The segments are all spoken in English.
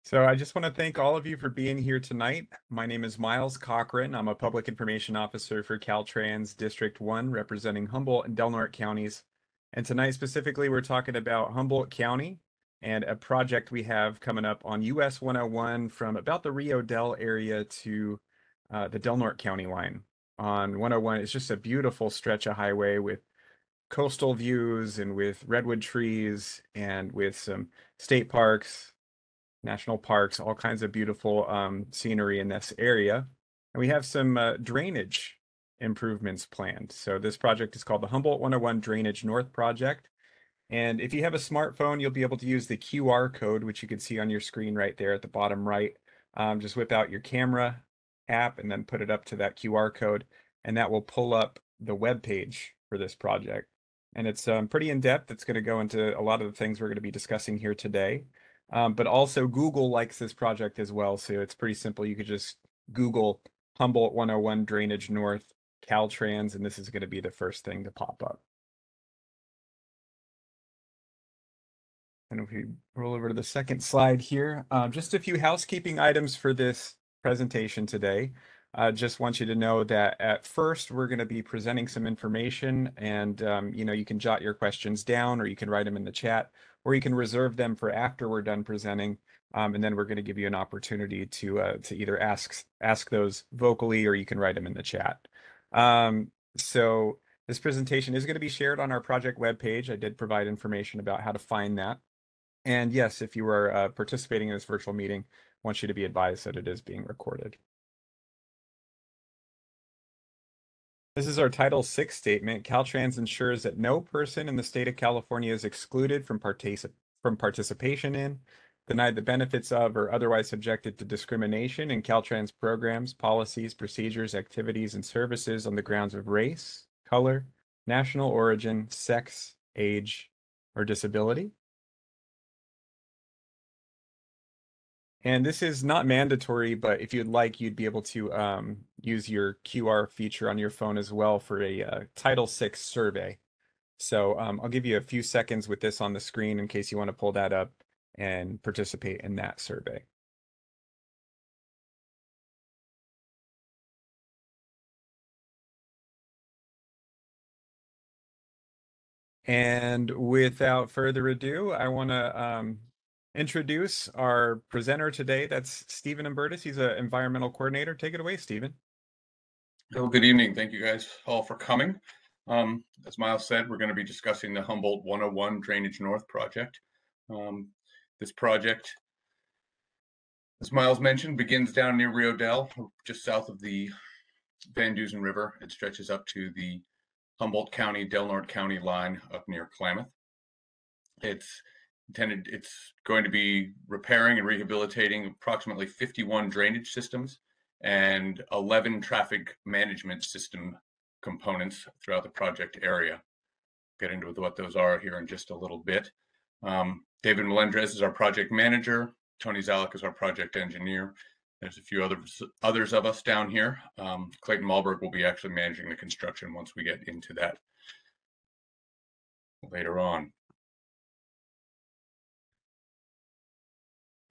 So I just want to thank all of you for being here tonight. My name is Miles Cochran. I'm a public information officer for Caltrans District 1, representing Humboldt and Del Norte counties. And tonight specifically, we're talking about Humboldt County and a project we have coming up on US 101 from about the Rio Del area to the Del Norte County line. On 101, it's just a beautiful stretch of highway with coastal views and with redwood trees and with some state parks, national parks, all kinds of beautiful scenery in this area. And we have some drainage improvements planned. So this project is called the Humboldt 101 Drainage North Project. And if you have a smartphone, you'll be able to use the QR code, which you can see on your screen right there at the bottom right. Just whip out your camera app and then put it up to that QR code, and that will pull up the web page for this project. And it's pretty in-depth. It's going to go into a lot of the things we're going to be discussing here today. But also Google likes this project as well, so it's pretty simple. You could just Google Humboldt 101 Drainage North Caltrans, and this is going to be the first thing to pop up. And if we roll over to the second slide here, just a few housekeeping items for this presentation today. Just want you to know that at first we're going to be presenting some information, and you can jot your questions down, or you can write them in the chat, or you can reserve them for after we're done presenting, and then we're going to give you an opportunity to either ask those vocally, or you can write them in the chat. So this presentation is going to be shared on our project webpage. I did provide information about how to find that. And yes, if you are participating in this virtual meeting, I want you to be advised that it is being recorded. This is our Title VI statement. Caltrans ensures that no person in the state of California is excluded from participation in, denied the benefits of, or otherwise subjected to discrimination in Caltrans programs, policies, procedures, activities, and services on the grounds of race, color, national origin, sex, age, or disability. And this is not mandatory, but if you'd like, you'd be able to use your QR feature on your phone as well for a Title VI survey. So I'll give you a few seconds with this on the screen in case you want to pull that up and participate in that survey. And without further ado, I want to introduce our presenter today. That's Stephen Umbertus. He's an environmental coordinator. Take it away, Stephen. Well, good evening. Thank you guys all for coming. As Miles said, we're going to be discussing the Humboldt 101 Drainage North project. This project, as Miles mentioned, begins down near Rio Del, just south of the Van Dusen River. It stretches up to the Humboldt County, Del Norte County line up near Klamath. It's going to be repairing and rehabilitating approximately 51 drainage systems and 11 traffic management system components throughout the project area. Get into what those are here in just a little bit. David Melendrez is our project manager. Tony Zalek is our project engineer. There's a few others of us down here. Clayton Malberg will be actually managing the construction once we get into that later on.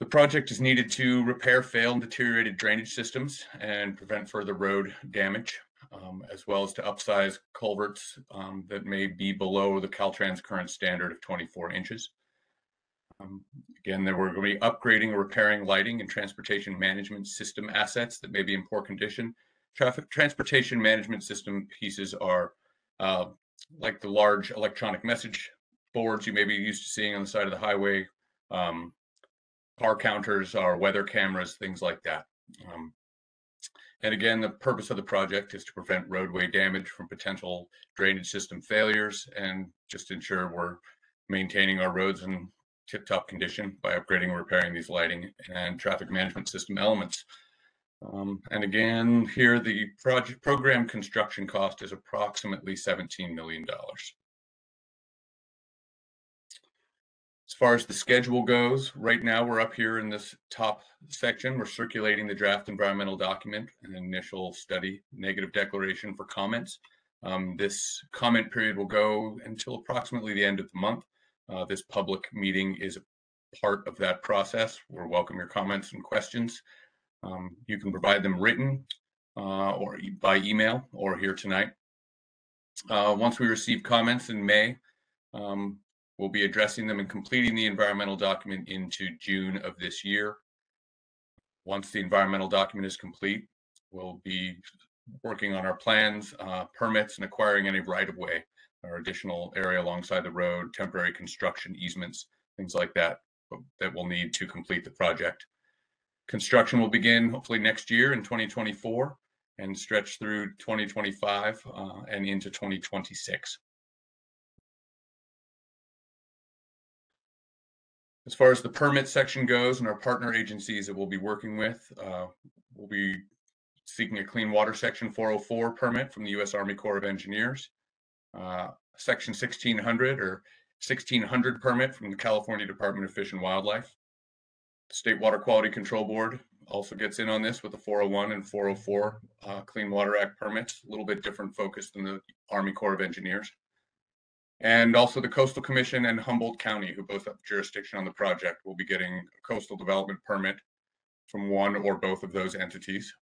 The project is needed to repair failed and deteriorated drainage systems and prevent further road damage, as well as to upsize culverts that may be below the Caltrans current standard of 24 inches. Again, we're going to be upgrading or repairing lighting and transportation management system assets that may be in poor condition. Transportation management system pieces are like the large electronic message boards you may be used to seeing on the side of the highway, car counters, our weather cameras, things like that. And again, the purpose of the project is to prevent roadway damage from potential drainage system failures and just ensure we're maintaining our roads in tip-top condition by upgrading and repairing these lighting and traffic management system elements. And again, here the program construction cost is approximately $17 million. As far as the schedule goes, right now we're up here in this top section. We're circulating the draft environmental document and initial study negative declaration for comments. This comment period will go until approximately the end of the month. This public meeting is part of that process. We'll welcome your comments and questions. You can provide them written or by email or here tonight. Once we receive comments in May, we'll be addressing them and completing the environmental document into June of this year. Once the environmental document is complete, we'll be working on our plans, permits, and acquiring any right-of-way or additional area alongside the road, temporary construction easements, things like that we'll need to complete the project. Construction will begin hopefully next year in 2024 and stretch through 2025 and into 2026. As far as the permit section goes and our partner agencies that we'll be working with, we'll be seeking a Clean Water Section 404 permit from the U.S. Army Corps of Engineers, Section 1600 or 1600 permit from the California Department of Fish and Wildlife. The State Water Quality Control Board also gets in on this with the 401 and 404 Clean Water Act permits, a little bit different focus than the Army Corps of Engineers. And also the Coastal Commission and Humboldt County, who both have jurisdiction on the project, will be getting a coastal development permit from one or both of those entities.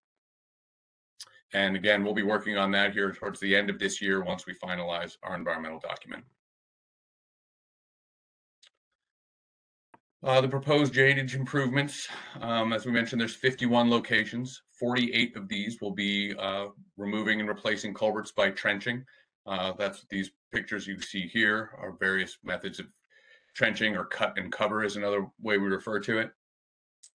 And again, we'll be working on that here towards the end of this year once we finalize our environmental document. The proposed drainage improvements, as we mentioned, there's 51 locations. 48 of these will be removing and replacing culverts by trenching. That's these pictures you see here are various methods of trenching, or cut and cover is another way we refer to it.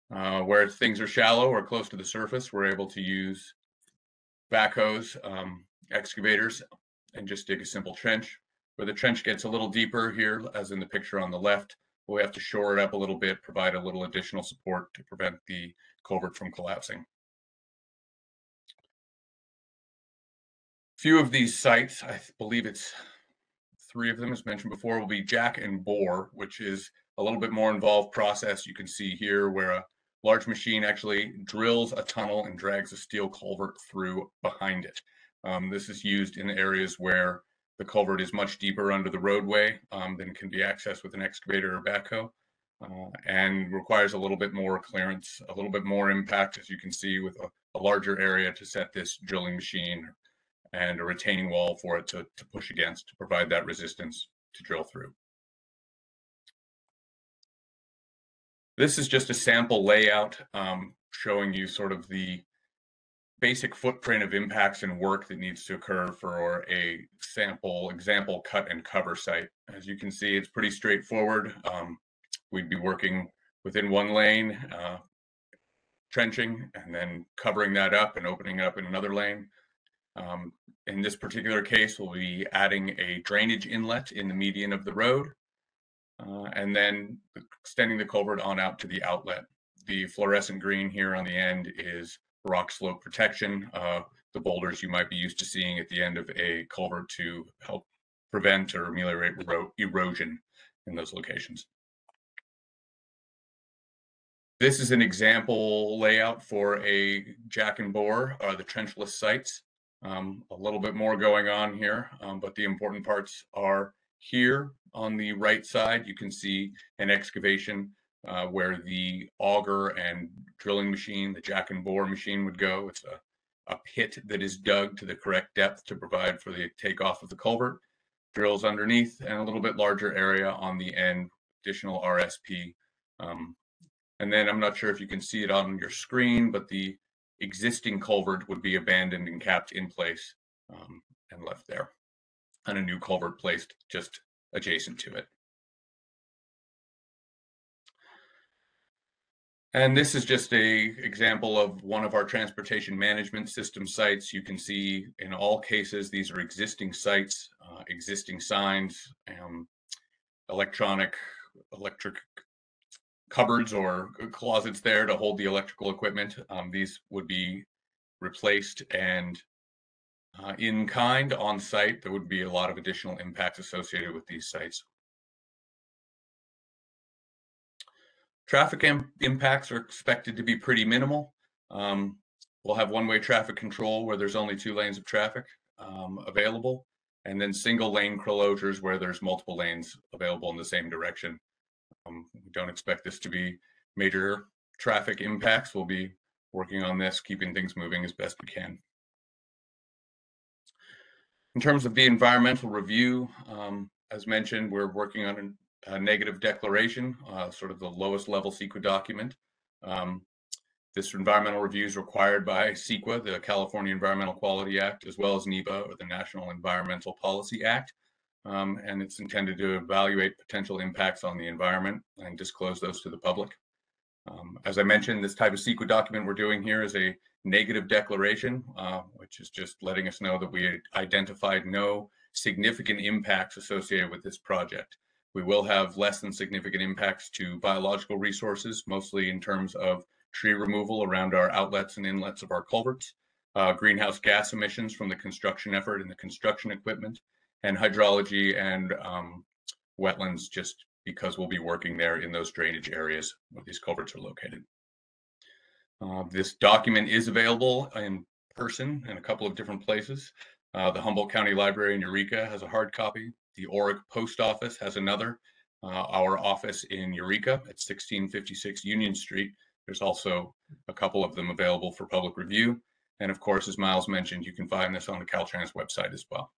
Where things are shallow or close to the surface, we're able to use backhoes, excavators, and just dig a simple trench. Where the trench gets a little deeper here, as in the picture on the left, we have to shore it up a little bit, provide a little additional support to prevent the culvert from collapsing. Few of these sites, I believe it's 3 of them, as mentioned before, will be jack and bore, which is a little bit more involved process. You can see here where a large machine actually drills a tunnel and drags a steel culvert through behind it. This is used in areas where the culvert is much deeper under the roadway than can be accessed with an excavator or backhoe, and requires a little bit more clearance, a little bit more impact, as you can see, with a larger area to set this drilling machine and a retaining wall for it to push against to provide that resistance to drill through. This is just a sample layout showing you sort of the basic footprint of impacts and work that needs to occur for a sample example cut and cover site. As you can see, it's pretty straightforward. We'd be working within one lane, trenching, and then covering that up and opening it up in another lane. In this particular case, we'll be adding a drainage inlet in the median of the road, and then extending the culvert on out to the outlet. The fluorescent green here on the end is rock slope protection, the boulders you might be used to seeing at the end of a culvert to help prevent or ameliorate erosion in those locations. This is an example layout for a jack and bore, the trenchless sites. A little bit more going on here, but the important parts are here on the right side. You can see an excavation where the auger and drilling machine, the jack and bore machine, would go. It's a pit that is dug to the correct depth to provide for the takeoff of the culvert. Drills underneath, and a little bit larger area on the end, additional RSP. And then I'm not sure if you can see it on your screen, but the existing culvert would be abandoned and capped in place and left there, and a new culvert placed just adjacent to it. And this is just an example of one of our transportation management system sites. You can see in all cases, these are existing sites, existing signs, electric cupboards or closets there to hold the electrical equipment. These would be replaced, and in kind on site. There would be a lot of additional impacts associated with these sites. Traffic impacts are expected to be pretty minimal. We'll have one-way traffic control where there's only 2 lanes of traffic available, and then single lane closures where there's multiple lanes available in the same direction. We don't expect this to be major traffic impacts. We'll be working on this, keeping things moving as best we can. In terms of the environmental review, as mentioned, we're working on a negative declaration, sort of the lowest level CEQA document. This environmental review is required by CEQA, the California Environmental Quality Act, as well as NEPA, or the National Environmental Policy Act. And it's intended to evaluate potential impacts on the environment and disclose those to the public. As I mentioned, this type of CEQA document we're doing here is a negative declaration, which is just letting us know that we identified no significant impacts associated with this project. We will have less than significant impacts to biological resources, mostly in terms of tree removal around our outlets and inlets of our culverts, greenhouse gas emissions from the construction effort and the construction equipment, and hydrology and wetlands, just because we'll be working there in those drainage areas where these culverts are located. This document is available in person in a couple of different places. The Humboldt County Library in Eureka has a hard copy. The Oric Post Office has another. Our office in Eureka at 1656 Union Street, there's also a couple of them available for public review. And of course, as Miles mentioned, you can find this on the Caltrans website as well.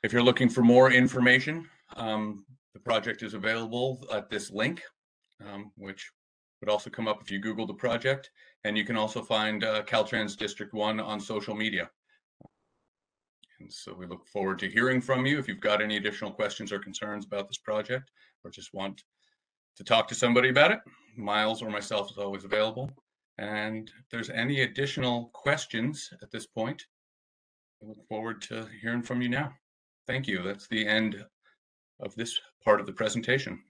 If you're looking for more information, the project is available at this link, which would also come up if you Google the project. And you can also find Caltrans District 1 on social media. And so we look forward to hearing from you if you've got any additional questions or concerns about this project, or just want to talk to somebody about it. Miles or myself is always available. And if there's any additional questions at this point, I look forward to hearing from you now. Thank you. That's the end of this part of the presentation.